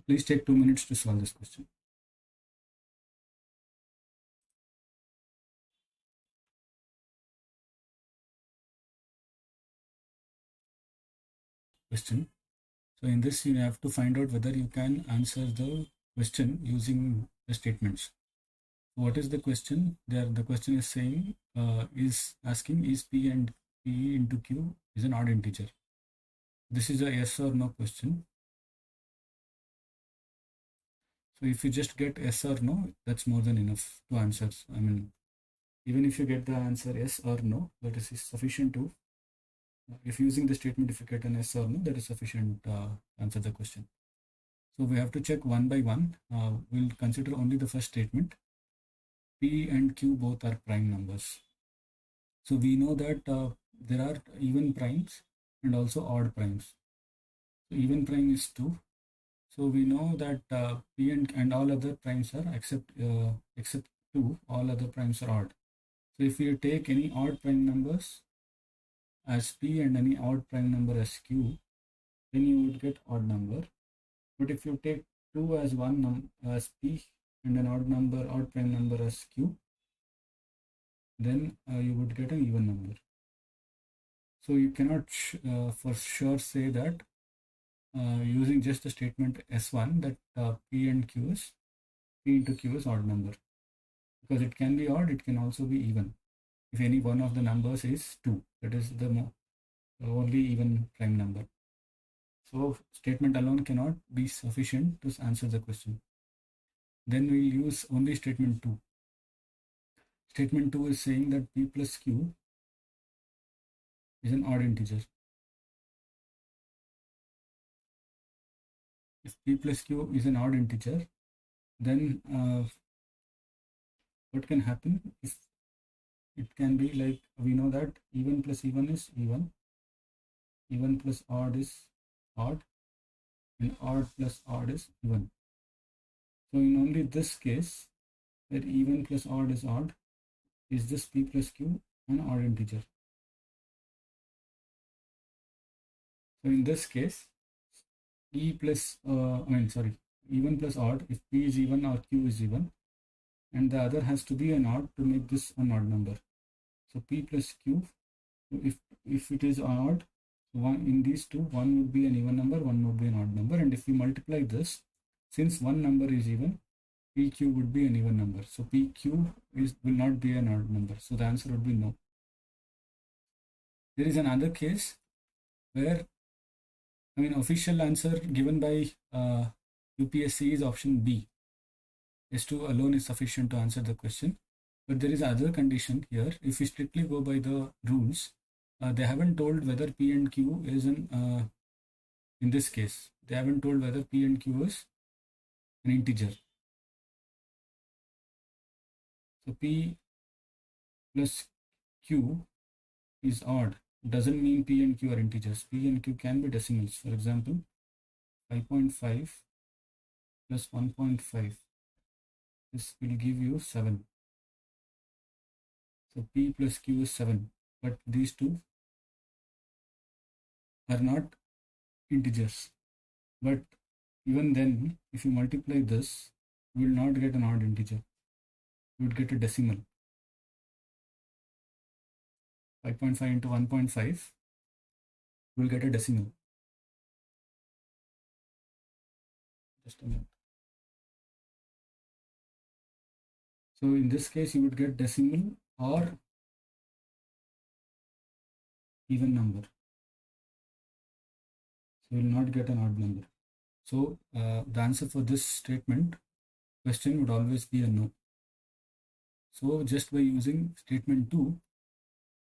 please take 2 minutes to solve this question. Question. So in this, you have to find out whether you can answer the question using the statements. What is the question? There, the question is saying, is asking, is P and P into Q is an odd integer? This is a yes or no question. So if you just get yes or no, that's more than enough to answer. I mean, even if you get the answer yes or no, that is sufficient to, if using the statement, if you get an yes or no, that is sufficient to answer the question. So we have to check one by one. We'll consider only the first statement. P and Q both are prime numbers. So we know that there are even primes and also odd primes. So even prime is 2. So we know that P and all other primes are except 2, all other primes are odd. So if you take any odd prime numbers as P and any odd prime number as Q, then you would get odd number. But if you take 2 as as P and an odd prime number as Q, then you would get an even number. So you cannot for sure say that using just the statement S1 that P into Q is odd number, because it can be odd, it can also be even. If any one of the numbers is 2, that is the only even prime number. So statement alone cannot be sufficient to answer the question. Then we'll use only statement 2. Statement 2 is saying that P plus Q is an odd integer. If P plus Q is an odd integer, then what can happen? If it can be like, we know that even plus even is even plus odd is odd, and odd plus odd is even. So in only this case, where even plus odd is odd, is this P plus Q an odd integer. So in this case, even plus odd, if P is even or Q is even, and the other has to be an odd to make this an odd number. So P plus Q, if it is odd, one in these two, one would be an even number, one would be an odd number, and if we multiply this, since one number is even, PQ would be an even number. So PQ will not be an odd number. So the answer would be no. There is another case where, official answer given by UPSC is option B. S2 alone is sufficient to answer the question. But there is another condition here. If we strictly go by the rules, they haven't told whether P and Q is in this case, they haven't told whether P and Q is an integer. So P plus Q is odd. Doesn't mean P and Q are integers. P and Q can be decimals. For example, 5.5 plus 1.5. This will give you 7. So P plus Q is 7. But these two are not integers. But even then, if you multiply this, you will not get an odd integer. You would get a decimal. 5.5 into 1.5, you will get a decimal. Just a minute. So in this case, you would get decimal or even number. So you will not get an odd number. So the answer for this statement question would always be a no. So just by using statement 2,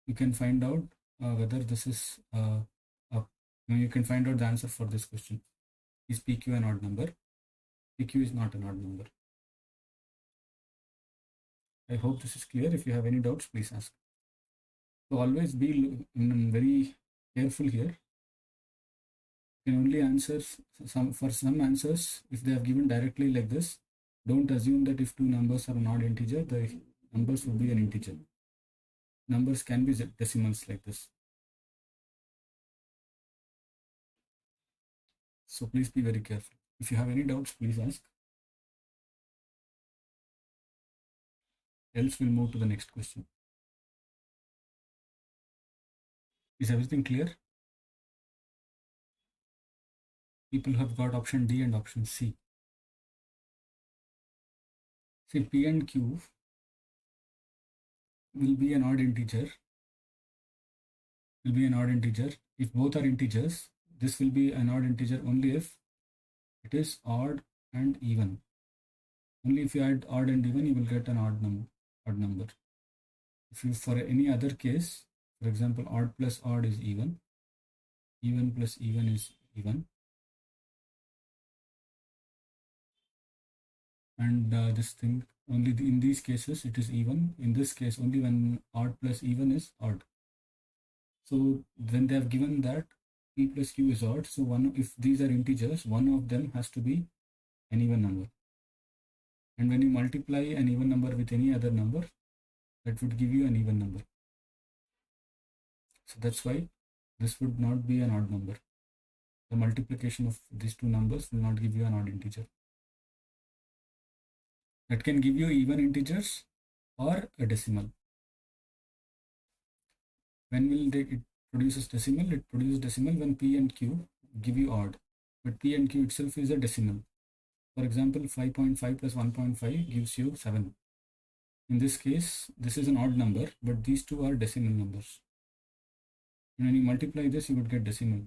you can find out whether this is you can find out the answer for this question. Is PQ an odd number? PQ is not an odd number. I hope this is clear. If you have any doubts, please ask. So always be very careful here. You can only answer for some answers. If they have given directly like this, don't assume that if two numbers are an odd integer, the numbers will be an integer. Numbers can be decimals like this. So please be very careful. If you have any doubts, please ask. Else we'll move to the next question. Is everything clear? People have got option D and option C. See, P and Q will be an odd integer. If both are integers, this will be an odd integer only if it is odd and even. Only if you add odd and even, you will get an odd number. If you, for any other case, for example, odd plus odd is even plus even is even, and this thing only in these cases it is even. In this case, only when odd plus even is odd. So when they have given that P plus Q is odd, so if these are integers, one of them has to be an even number. And when you multiply an even number with any other number, that would give you an even number. So that's why this would not be an odd number. The multiplication of these two numbers will not give you an odd integer. That can give you even integers or a decimal. When will it produces decimal? It produces decimal when P and Q give you odd. But P and Q itself is a decimal. For example, 5.5 plus 1.5 gives you 7. In this case, this is an odd number, but these two are decimal numbers. And when you multiply this, you would get decimal,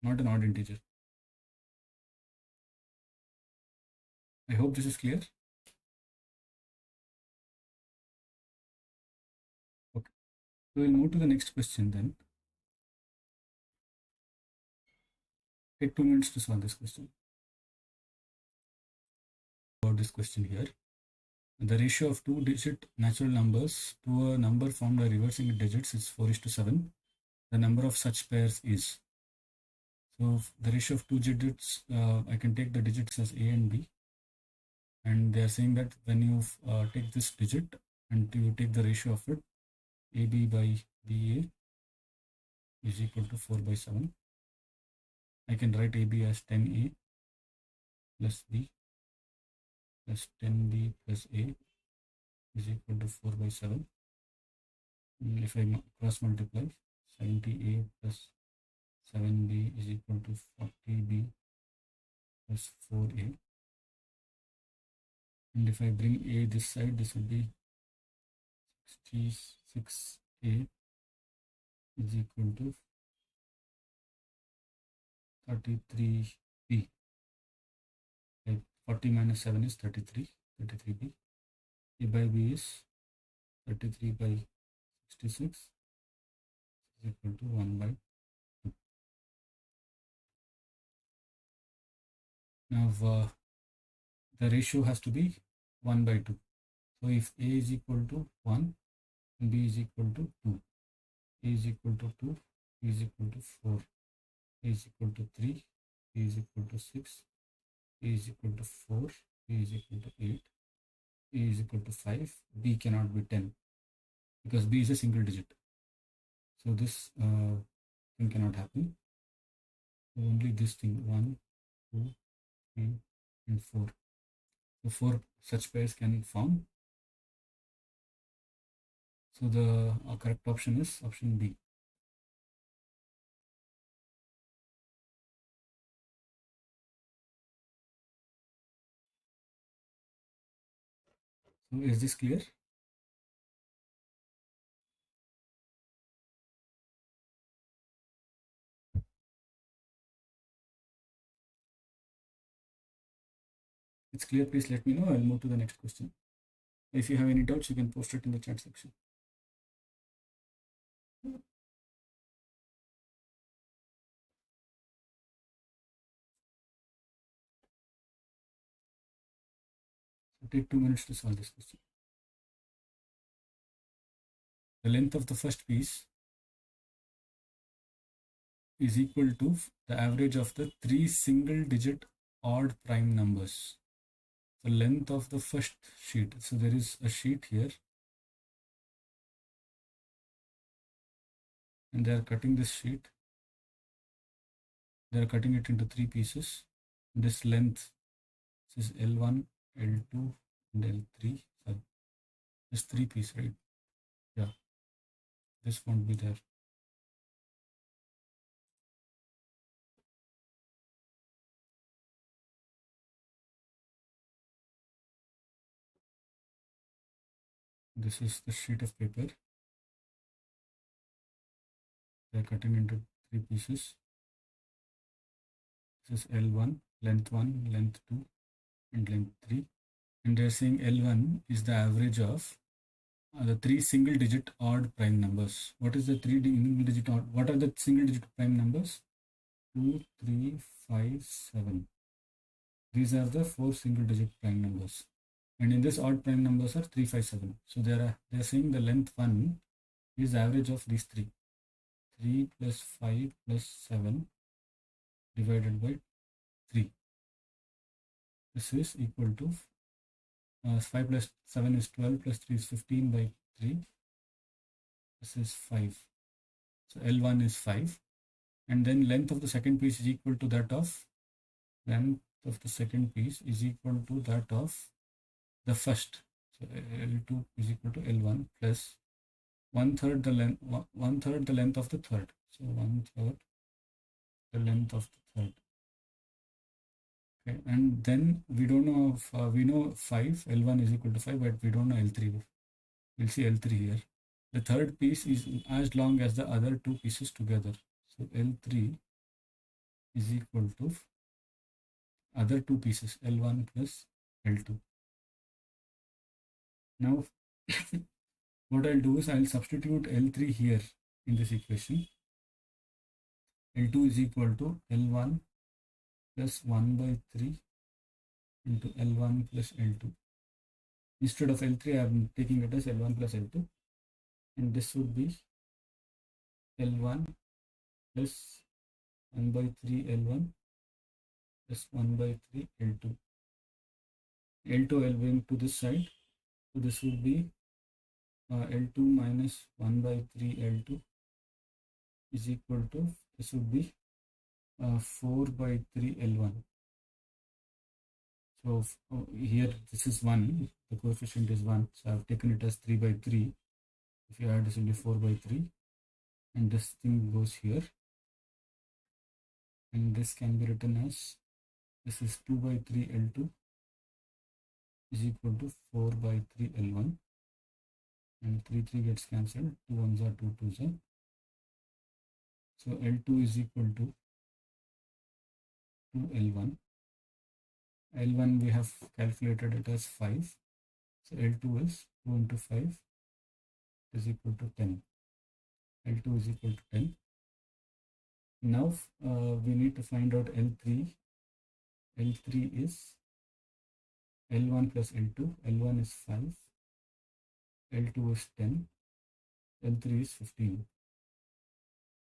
not an odd integer. I hope this is clear. Okay, so we'll move to the next question then. Take 2 minutes to solve this question. About this question here, the ratio of 2-digit natural numbers to a number formed by reversing digits is 4:7. The number of such pairs is. So the ratio of 2 digits, I can take the digits as A and B. And they are saying that when you take this digit and you take the ratio of it, AB by BA is equal to 4/7. I can write AB as 10A plus B plus 10B plus A is equal to 4/7. And if I cross multiply, 70A plus 7B is equal to 40B plus 4A. And if I bring A this side, this will be 66A is equal to 33B. 40 minus 7 is 33B. A by B is 33 by 66 is equal to 1/2. Now the ratio has to be 1/2. So if A is equal to 1, B is equal to 2, A is equal to 2, B is equal to 4, A is equal to 3, B is equal to 6, A is equal to 4, B is equal to 8, A is equal to 5, B cannot be 10 because B is a single digit. So this thing cannot happen. So only this thing 1, 2, 3, and 4. So 4 such pairs can form. So the correct option is option B. So is this clear? It's clear, please let me know. I'll move to the next question. If you have any doubts, you can post it in the chat section. So take 2 minutes to solve this question. The length of the first piece is equal to the average of the 3 single-digit odd prime numbers. The length of the first sheet. So there is a sheet here, and they are cutting this sheet. They are cutting it into 3 pieces. This length This is L1, L2, and L3. Sorry, this 3-piece, right? Yeah, this won't be there. This is the sheet of paper. They're cutting into 3 pieces. This is L1, length 1, length 2, and length 3. And they're saying L1 is the average of the 3 single-digit odd prime numbers. What is the 3 single-digit odd? What are the single-digit prime numbers? 2, 3, 5, 7. These are the 4 single-digit prime numbers. And in this odd prime numbers are 3, 5, 7. So they're saying the length 1 is the average of these 3. 3 plus 5 plus 7 divided by 3. This is equal to 5 plus 7 is 12 plus 3 is 15 by 3. This is 5. So L1 is 5. And then length of the second piece is equal to that of length of the second piece is equal to that of the first. So L2 is equal to L1 plus 1/3 the length, 1/3 the length of the third. So 1/3 the length of the third. Okay, and then we don't know if, we know 5, L1 is equal to 5, but we don't know L3. We'll see L3 here. The third piece is as long as the other 2 pieces together. So L3 is equal to other 2 pieces, L1 plus L2. Now, what I'll do is I'll substitute L3 here in this equation. L2 is equal to L1 plus 1 by 3 into L1 plus L2. Instead of L3, I'm taking it as L1 plus L2. And this would be L1 plus 1 by 3 L1 plus 1 by 3 L2. L2 I'll bring to this side. So this will be L2 minus 1 by 3 L2 is equal to, this would be 4 by 3 L1. So here this is 1, the coefficient is 1. So I've taken it as 3 by 3. If you add, this will be 4 by 3. And this thing goes here. And this can be written as, this is 2 by 3 L2 is equal to 4 by 3 L1. And 3 gets cancelled. 2 ones are 2 2s are. So L2 is equal to 2 L1. L1 we have calculated it as 5. So L2 is 2 into 5 is equal to 10. L2 is equal to 10. Now we need to find out L3. L3 is L1 plus L2. L1 is 5. L2 is 10. L3 is 15.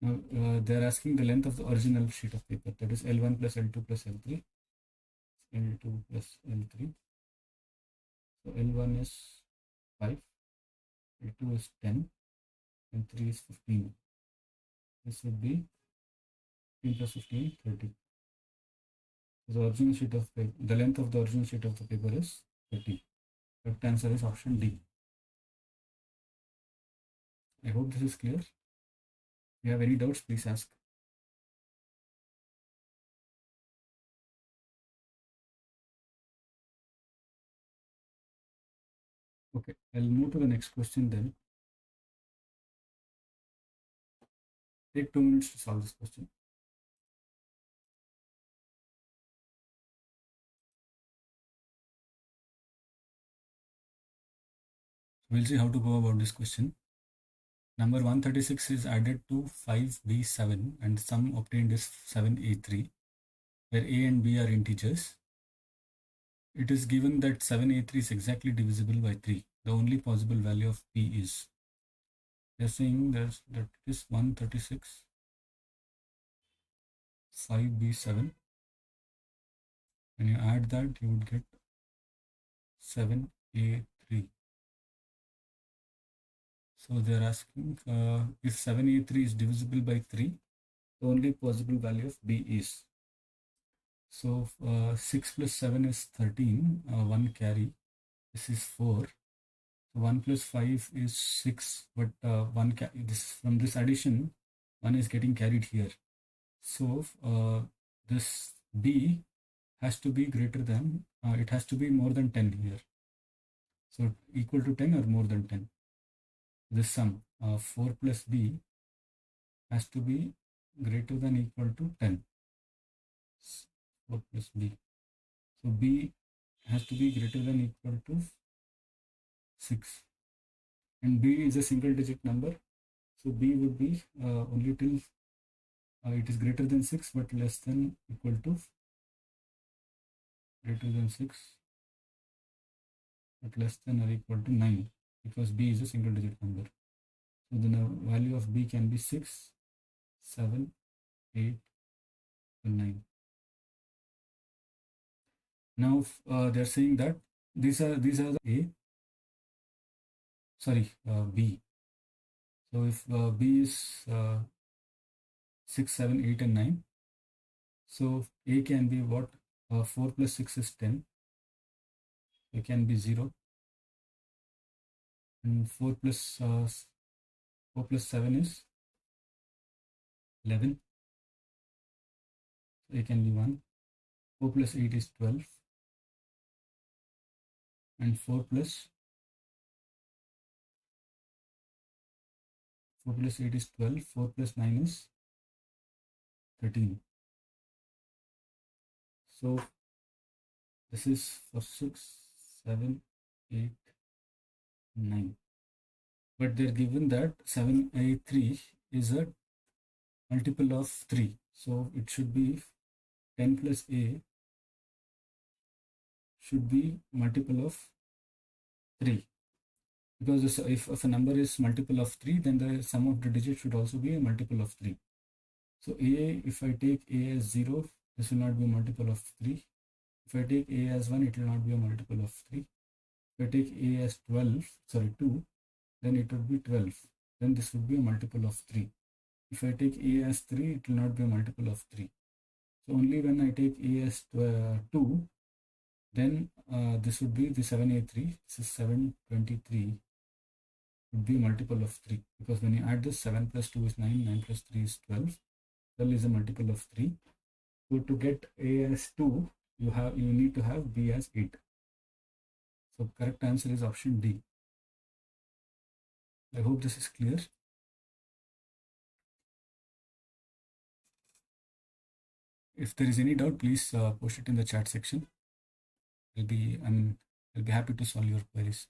Now they're asking the length of the original sheet of paper, that is L1 plus L2 plus L3. L2 plus L3. So L1 is 5. L2 is 10. L3 is 15. This would be 15 plus 15, 30. The original sheet of paper, the length of the original sheet of the paper is 30. Correct answer is option D. I hope this is clear. If you have any doubts, please ask. Okay, I'll move to the next question then. Take 2 minutes to solve this question. We'll see how to go about this question. Number 136 is added to 5b7 and the sum obtained is 7a3, where a and b are integers. It is given that 7a3 is exactly divisible by 3. The only possible value of p is. They're saying that it is 136 5b7. When you add that, you would get 7a3. So they're asking if 7a3 is divisible by 3, the only possible value of b is. So 6 plus 7 is 13, 1 carry, this is 4. So 1 plus 5 is 6, but this from this addition, 1 is getting carried here. So this B has to be greater than, it has to be more than 10 here. So equal to 10 or more than 10. This sum, 4 plus B has to be greater than equal to 10. 4 plus B. So B has to be greater than equal to 6. And B is a single digit number. So B would be only till it is greater than 6 but less than equal to greater than 6 but less than or equal to 9, because B is a single digit number. So then the value of B can be 6, 7, 8, and 9. Now they are saying that these are the B. So if B is 6, 7, 8, and 9, so A can be what? 4 plus 6 is 10. It can be 0. And 4 plus 7 is 11. So A can be 1. 4 plus 8 is 12. And 4 plus 8 is 12. 4 plus 9 is 13. So this is for 6, 7, 8, 9. But they're given that 783 is a multiple of 3. So it should be 10 plus A should be multiple of 3. Because if a number is multiple of 3, then the sum of the digits should also be a multiple of 3. So A, if I take A as 0, this will not be a multiple of 3. If I take A as 1, it will not be a multiple of 3. If I take A as 2, then it would be 12. Then this would be a multiple of 3. If I take A as 3, it will not be a multiple of 3. So only when I take A as 2, then this would be the 783. This is 723. Would be a multiple of 3, because when you add this, 7 plus 2 is 9, 9 plus 3 is 12. 12 is a multiple of 3. So to get A as 2, you need to have B as 8. So correct answer is option D. I hope this is clear. If there is any doubt, please post it in the chat section. I'll be happy to solve your queries.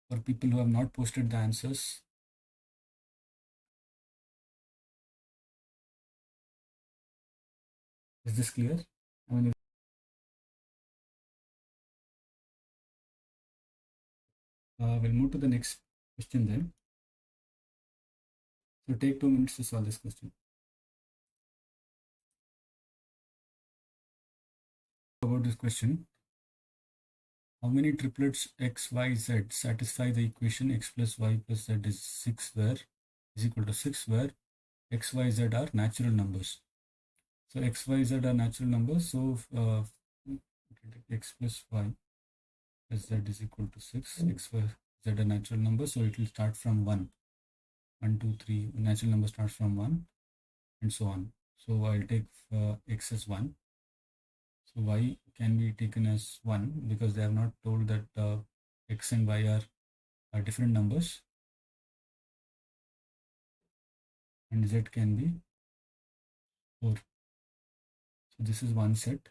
For people who have not posted the answers, is this clear? We'll move to the next question then. So take 2 minutes to solve this question. About this question, how many triplets x, y, z satisfy the equation x plus y plus z is 6 where is equal to 6 where x, y, z are natural numbers? So x, y, z are natural numbers. So x plus y plus z is equal to 6. X, y, z are natural numbers. So it will start from 1. 1, 2, 3. Natural number starts from 1 and so on. So I'll take x as 1. So y can be taken as 1 because they have not told that x and y are different numbers. And z can be 4. So this is one set.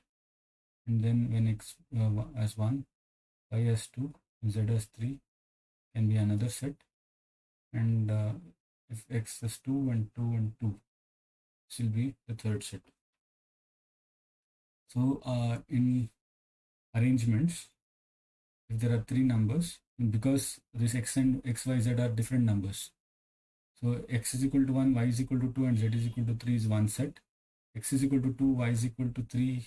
And then when x as 1, y as 2, z as 3 can be another set. And if x is 2 and 2 and 2, this will be the third set. So in arrangements, if there are 3 numbers, because this x and x, y, z are different numbers. So x is equal to 1, y is equal to 2, and z is equal to 3 is one set. X is equal to 2, y is equal to 3,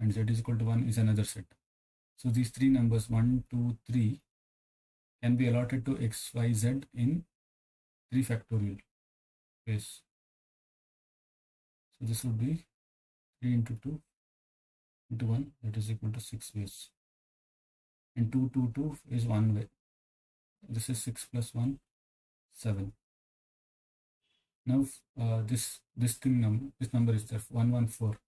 and z is equal to 1 is another set. So these 3 numbers 1, 2, 3 can be allotted to x, y, z in 3 factorial. ways. So this would be 3 into 2 into 1, that is equal to 6 ways. And 2, 2, 2 is 1 way. This is 6 plus 1, 7. Now this number is there, 114.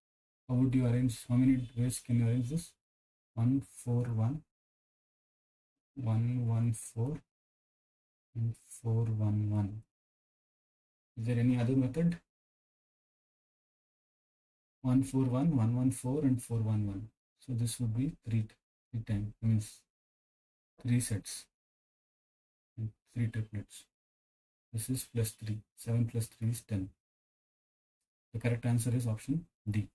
How would you arrange? How many ways can you arrange this? 141, 114, and 411. Is there any other method? 141, 114, and 411. So this would be three times, means 3 sets and 3 triplets. This is plus 3. 7 plus 3 is 10. The correct answer is option D.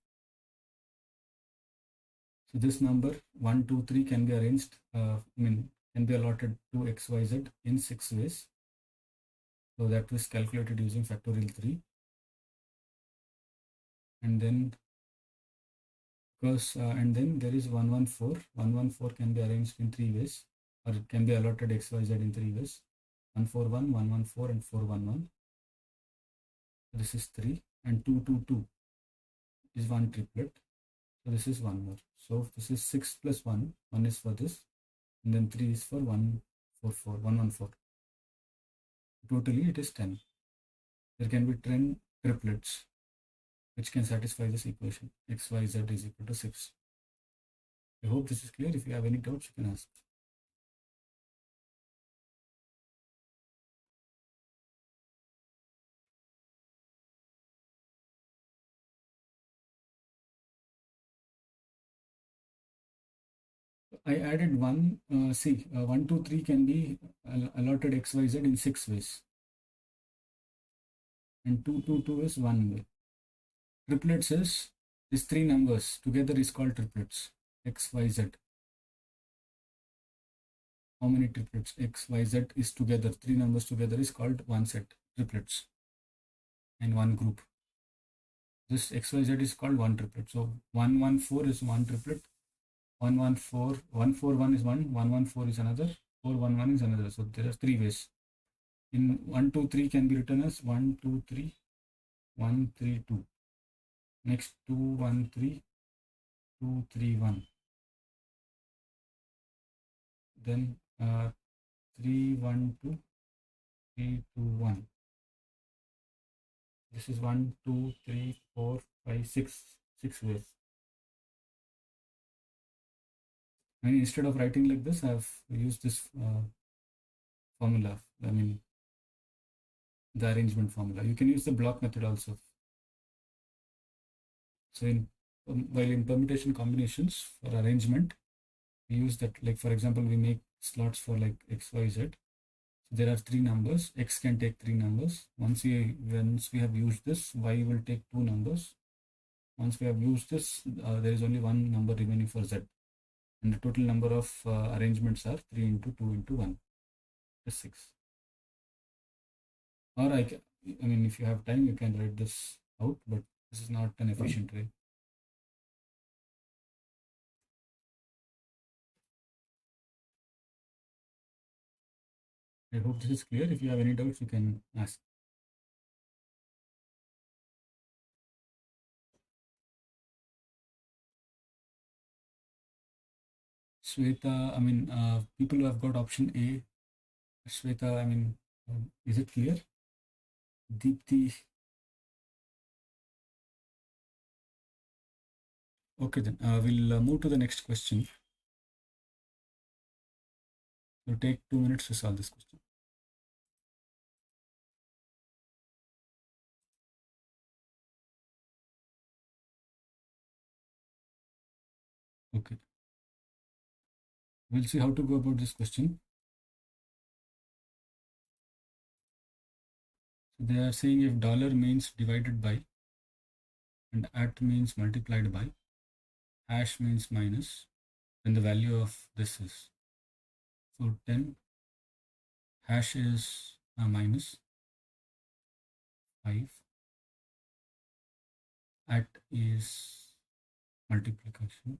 So this number 1, 2, 3 can be arranged, can be allotted to XYZ in 6 ways. So that was calculated using factorial 3. And then and then there is 114. 114 can be arranged in 3 ways, or it can be allotted XYZ in 3 ways. 141, 114, and 411. This is 3, and 222 is 1 triplet. So this is 1 more. So this is 6 plus 1. 1 is for this, and then 3 is for 144, 114. Totally it is 10. There can be 10 triplets which can satisfy this equation. XYZ is equal to 6. I hope this is clear. If you have any doubts, you can ask. I added 1, 1, 2, 3 can be allotted XYZ in 6 ways. And 2, 2, 2 is 1 way. Triplets is these 3 numbers together is called triplets. XYZ. How many triplets? XYZ is together. 3 numbers together is called one set. Triplets. And one group. This XYZ is called one triplet. So 114 is one triplet. 114, 141 is one, 114 is another, 411 is another. So there are 3 ways. In 1, 2, 3 can be written as 1, 2, 3, 1, 3, 2. Next 2, 1, 3, 2, 3, 1. Then 3, 1, 2, 3, 2, 1. This is 1, 2, 3, 4, 5, 6. 6 ways. And instead of writing like this, I have used this formula. The arrangement formula. You can use the block method also. So while in permutation combinations for arrangement, we use that. Like for example, we make slots for like X, Y, Z. So there are 3 numbers. X can take 3 numbers. Once we have used this, Y will take 2 numbers. Once we have used this, there is only 1 number remaining for Z. And the total number of arrangements are 3 into 2 into 1 is 6. Or if you have time, you can write this out, but this is not an efficient way. I hope this is clear. If you have any doubts, you can ask. Shweta, people who have got option A, Shweta, is it clear? Deepthi. Okay, then we'll move to the next question. It'll take 2 minutes to solve this question. Okay. We'll see how to go about this question. So they are saying if dollar means divided by and at means multiplied by, hash means minus, then the value of this is. So 10, hash is minus 5, at is multiplication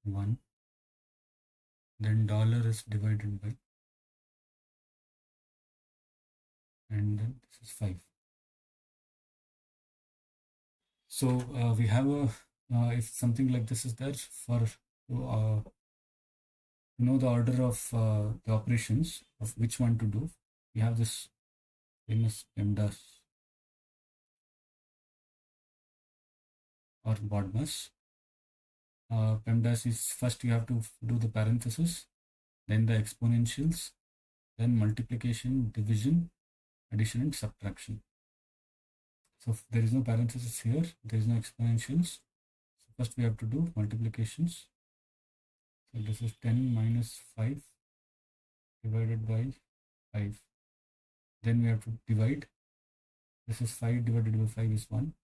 1, then dollar is divided by and then this is 5. So we have a if something like this is there, for to know the order of the operations of which one to do, we have this famous PEMDAS or BODMAS. PEMDAS is first you have to do the parenthesis, then the exponentials, then multiplication, division, addition and subtraction. So if there is no parenthesis here, there is no exponentials. So first we have to do multiplications. So this is 10 minus 5 divided by 5. Then we have to divide. This is 5 divided by 5 is 1.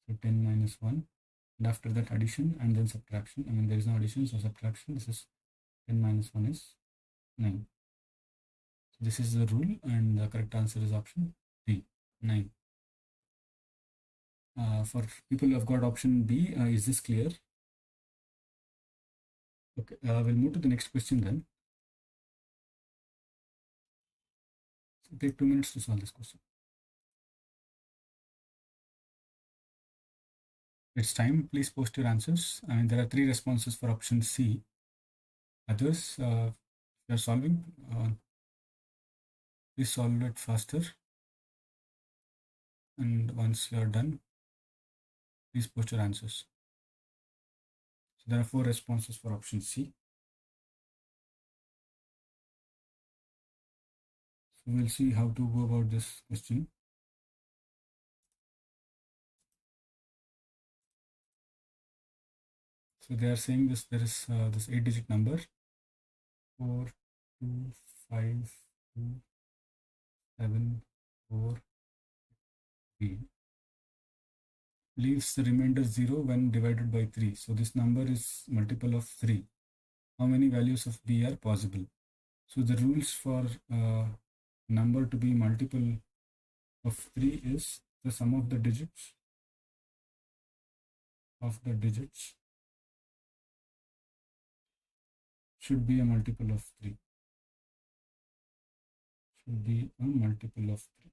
So 10 minus 1. And after that addition and then subtraction. I mean there is no addition, so subtraction. This is 10 minus 1 is 9. So this is the rule and the correct answer is option D, 9. For people who have got option B, is this clear? Okay, we'll move to the next question then. So take 2 minutes to solve this question. It's time. Please post your answers. I mean, there are 3 responses for option C. Others, if you are solving, please solve it faster. And once you are done, please post your answers. So there are 4 responses for option C. So we'll see how to go about this question. So they are saying this, there is this 8-digit number 4 2 5 2 7 4 3 leaves the remainder 0 when divided by 3. So this number is multiple of 3. How many values of B are possible? So the rules for number to be multiple of 3 is the sum of the digits should be a multiple of 3. Should be a multiple of 3.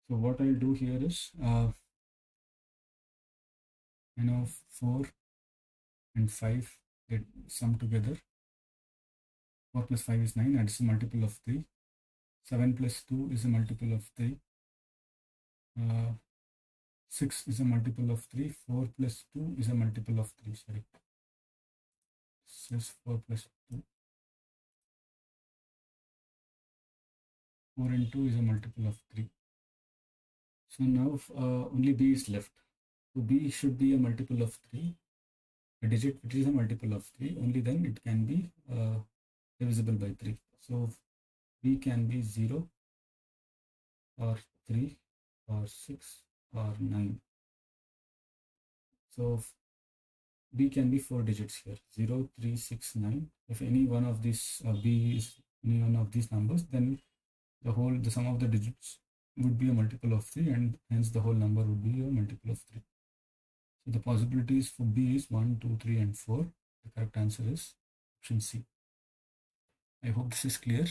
So what I'll do here is, I know 4 and 5 get sum together. 4 plus 5 is 9, and it's a multiple of 3. 7 plus 2 is a multiple of 3. 6 is a multiple of 3. 4 plus 2 is a multiple of 3. Sorry. This is 4 plus 2. 4 and 2 is a multiple of 3. So now only B is left. So B should be a multiple of 3. A digit which is a multiple of 3. Only then it can be divisible by 3. So B can be 0 or 3 or 6 or 9. So B can be 4 digits here, 0, 3, 6, 9. If any one of these B is any one of these numbers, then the sum of the digits would be a multiple of 3, and hence the whole number would be a multiple of 3. So the possibilities for B is 1, 2, 3 and 4. The correct answer is option C. I hope this is clear.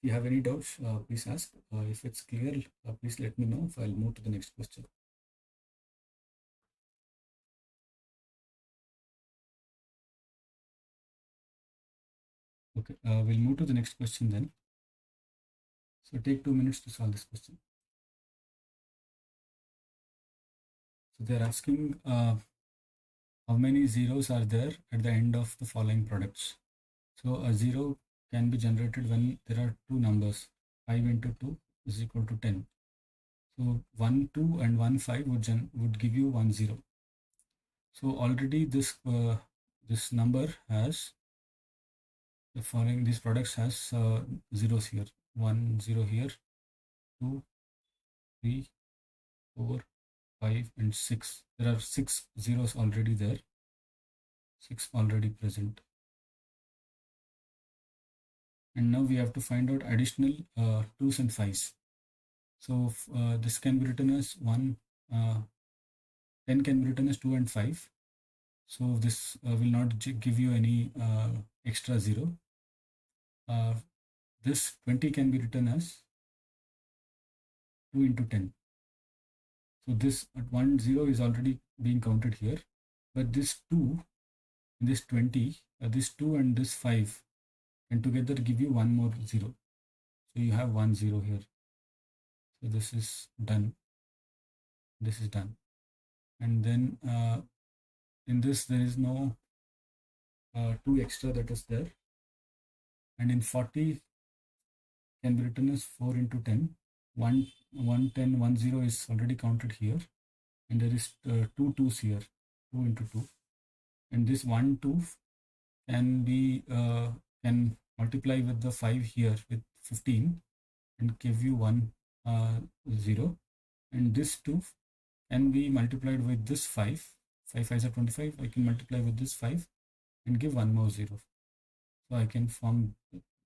If you have any doubts, please ask. If it's clear, please let me know. If I'll move to the next question. Okay, we'll move to the next question then. So take 2 minutes to solve this question. So they're asking how many zeros are there at the end of the following products. So a 0 can be generated when there are 2 numbers. 5 into 2 is equal to 10. So 1 2 and 1 5 would give you 1 0. So already this number has the following, these products has zeros here. 1 0 here, 2 3 4 5 and 6. There are 6 zeros already there. 6 already present. And now we have to find out additional 2s and 5s. So this can be written as 10 can be written as 2 and 5. So this will not give you any extra 0. This 20 can be written as 2 into 10. So this at 1 0 is already being counted here, but this 2 in this 20, this 2 and this 5 and together give you one more 0. So you have 1 0 here. So this is done. This is done. And then in this there is no 2 extra that is there. And in 40 can be written as 4 into 10. 1, 1, 10, 1, 0 is already counted here. And there is 2 2's here, 2 into 2. And this 1, 2 can be can multiply with the 5 here with 15 and give you 1 0. And this 2 can be multiplied with this 5. 5 5 are 25. I can multiply with this 5 and give 1 more 0. So I can form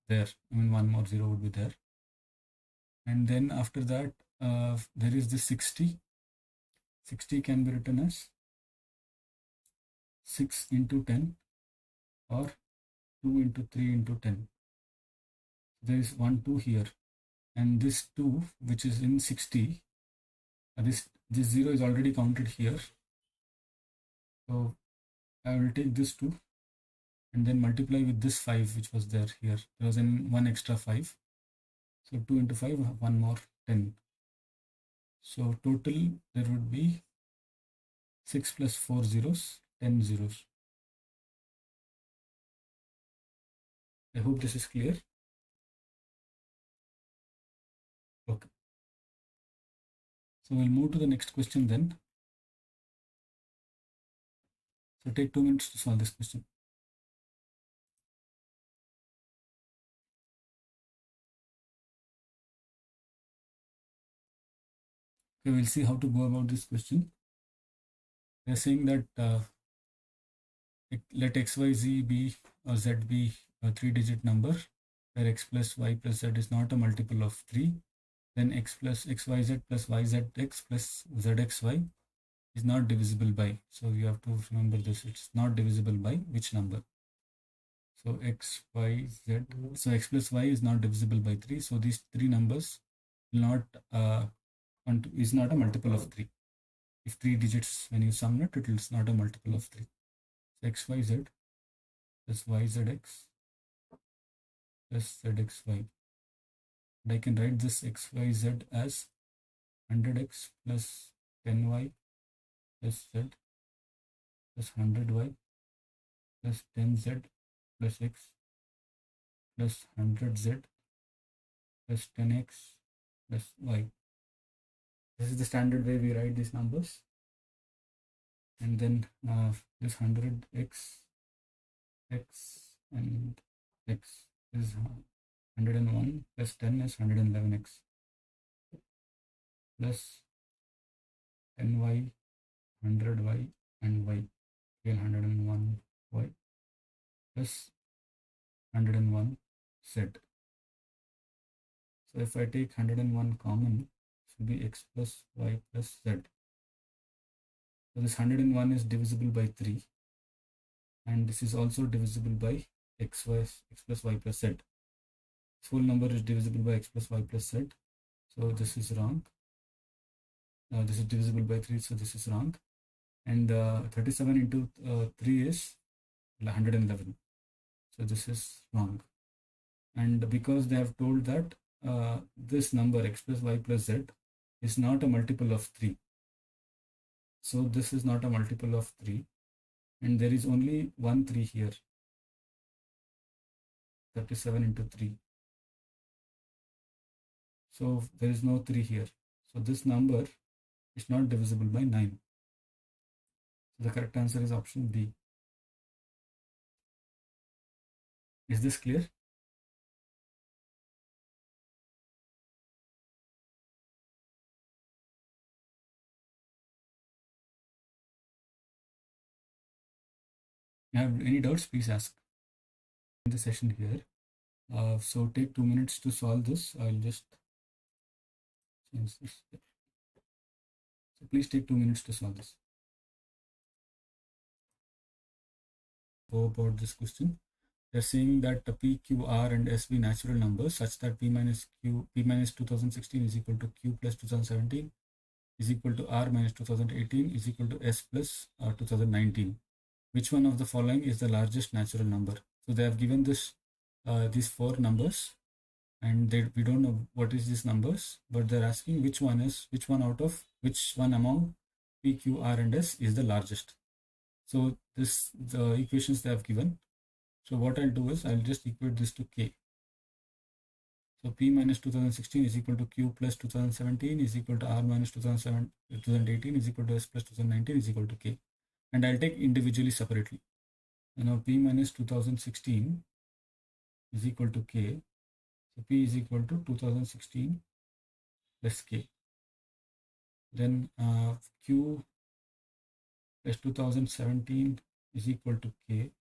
there. I mean 1 more 0 would be there. And then after that there is the 60. 60 can be written as 6 into 10 or 2 into 3 into 10. There is 1 2 here, and this 2 which is in 60, this 0 is already counted here. So I will take this 2 and then multiply with this 5 which was there here. There was one extra 5. So 2 into 5, 1 more 10. So total there would be 6 plus 4 zeros, 10 zeros. I hope this is clear. Okay. So we'll move to the next question then. So take 2 minutes to solve this question. Okay, we'll see how to go about this question. They're saying that let x, y, z be or z be a 3-digit number where x plus y plus z is not a multiple of 3. Then x plus xyz plus yzx plus zxy is not divisible by. So you have to remember this. It's not divisible by which number? So x, y, z. So x plus y is not divisible by 3. So these 3 numbers will not is not a multiple of 3. If 3 digits, when you sum it, it is not a multiple of 3. So xyz plus yzx plus zxy. And I can write this xyz as 100x plus 10y plus z plus 100y plus 10z plus x plus 100z plus 10x plus y. This is the standard way we write these numbers. And then this 100x, x and x is 101 plus 10 is 111x plus 10y, 100y and y, again 101y plus 101 z. So if I take 101 common, it will be x plus y plus z. So this 101 is divisible by 3, and this is also divisible by x plus y plus z. This whole number is divisible by x plus y plus z. So this is wrong. This is divisible by 3, so this is wrong. And 37 into 3 is 111. So this is wrong. And because they have told that this number x plus y plus z is not a multiple of 3. So this is not a multiple of 3. And there is only one 3 here. 37 into 3. So there is no 3 here. So this number is not divisible by 9. So the correct answer is option B. Is this clear? If you have any doubts, please ask in the session here. So take 2 minutes to solve this. I'll just change this. So please take 2 minutes to solve this. go about this question. They're saying that P, Q, R and S be natural numbers such that P minus 2016 is equal to Q plus 2017 is equal to R minus 2018 is equal to S plus 2019. Which one of the following is the largest natural number? So they have given this these four numbers, and we don't know what is these numbers, but they're asking which one among P, Q, R and S is the largest. So the equations they have given. So what I'll do is I'll just equate this to K. So P minus 2016 is equal to Q plus 2017 is equal to R minus 2018 is equal to S plus 2019 is equal to K. And I'll take individually separately. Now P minus 2016 is equal to K. So P is equal to 2016 plus K. Then Q plus 2017 is equal to K.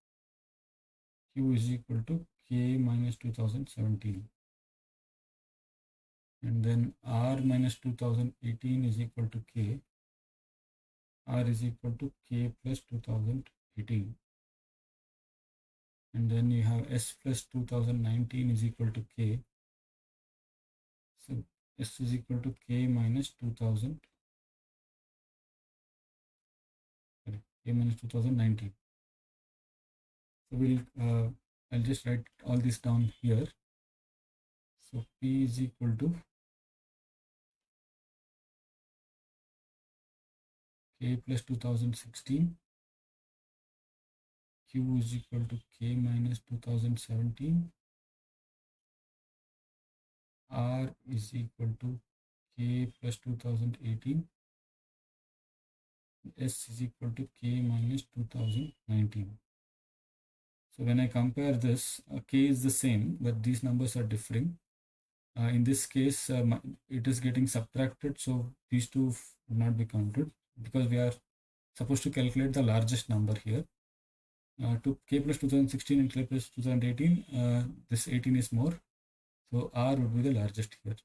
Q is equal to K minus 2017. And then R minus 2018 is equal to K. R is equal to K plus 2018. And then you have S plus 2019 is equal to K. So S is equal to K minus 2000. Sorry, K minus 2019. So I'll just write all this down here. So P is equal to K plus 2016. Q is equal to K minus 2017. R is equal to K plus 2018. S is equal to K minus 2019. So when I compare this, K is the same, but these numbers are differing. In this case, it is getting subtracted, so these two would not be counted because we are supposed to calculate the largest number here. To K plus 2016 and K plus 2018, this 18 is more, so R would be the largest here.